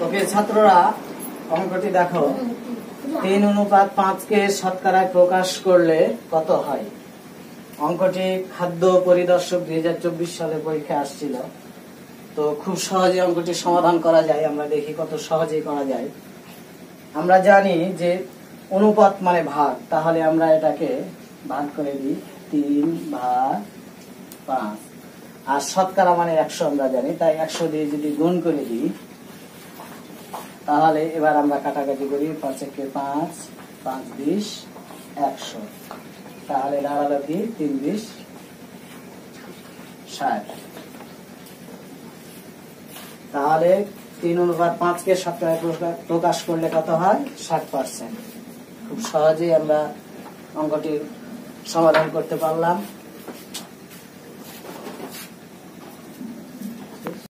ওকে ছাত্ররা, অঙ্কটি দেখো। 3:5 কে শতকরায় প্রকাশ করলে কত হয়? অঙ্কটি খাদ্য পরিদর্শক 2024 সালে পরীক্ষা আসছিল। তো খুব সহজে অঙ্কটি সমাধান করা যায়। আমরা দেখি কত সহজেই করা যায়। আমরা জানি যে অনুপাত মানে ভাগ, তাহলে আমরা এটাকে ভাগ করে দিই 3/5। আর শতকরা মানে 100 আমরা জানি, তাই 100 দিয়ে যদি গুণ করে দিই, তাহলে এবার আমরা কাটাকাটি করি। 5 একে 5, 5 20, 100। তাহলে দাঁড়ালো কি 3 20 60। তাহলে 3:5 কে শতকরায় প্রকাশ করলে কত হয়? 60%। খুব সহজেই আমরা অঙ্কটির সমাধান করতে পারলাম।